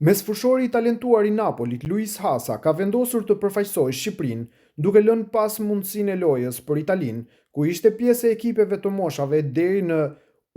Mesfushori i talentuar i Napolit, Luis Hasa, ka vendosur të përfaqësojë Shqipërinë, duke lënë pas mundësinë e lojës për Italinë, ku ishte pjesë e ekipeve të moshave deri në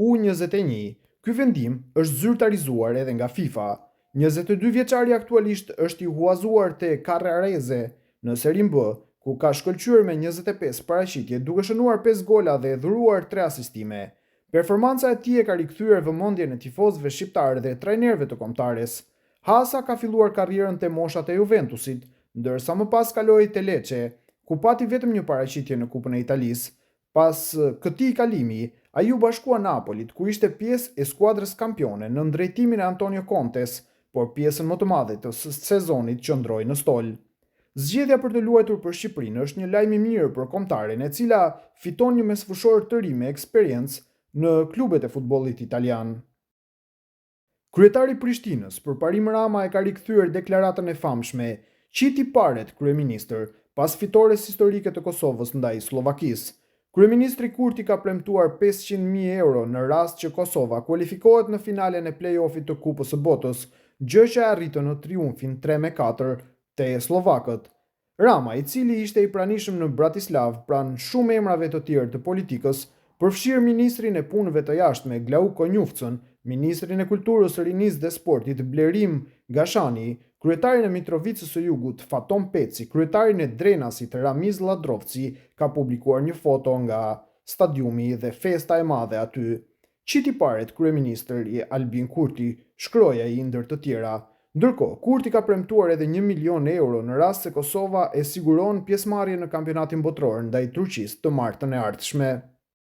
U21. Ky vendim është zyrtarizuar edhe nga FIFA. 22 vjeçari aktualisht është i huazuar te Carrarese në Serie B, ku ka shkëlqyer me 25 paraqitje, duke shënuar 5 gola dhe dhuruar 3 asistime. Performanca e tij e ka rikthyer vëmendjen e tifozëve shqiptarë dhe trajnerëve të kombëtares. Hasa ka filluar karrierën te moshat e Juventusit, ndërsa më pas kaloi te Lecce, ku pati vetëm një paraqitje në Kupën e Italisë. Pas këtij kalimi, ai u bashkua Napolit, ku ishte pjesë e skuadrës kampione në drejtimin e Antonio Contes, por pjesën më të madhe të sezonit qëndroi në stol. Zgjedhja për të luajtur për Shqipërinë është një lajm i mirë për kombëtaren, e cila fiton një mesfushor të ri me eksperiencë në klubet e futbollit italian. Kryetari i Prishtinës, përparim Rama, e ka rikthyer deklaratën e famshme "Qiti paret, kryeministër", pas fitores historike të Kosovës ndaj Slovakisë. Kryeministri Kurti ka premtuar 500.000 euro në rast që Kosova kualifikohet në finalen e play-offit të Kupës së Botës, gjë që e arritën në triumfin 3-4 te slovakët. Rama, i cili ishte i pranishëm në Bratislav pranë shumë emrave të tjerë të politikës, përfshirë ministrin e punëve të jashtme Glauko Njufcën, ministrin e kulturës, rinisë dhe sportit Blerim Gashani, kryetarin e Mitrovicës së Jugut Faton Peci, kryetarin e Drenasit Ramiz Ladrovci, ka publikuar një foto nga stadiumi dhe festa e madhe aty. "Qiti paret, kryeministri Albin Kurti", shkroi ai ndër të tjera. Ndërkohë, Kurti ka premtuar edhe 1 milion euro në rast se Kosova e siguron pjesëmarrje në kampionatin botror ndaj Turqisë të martën e ardhshme.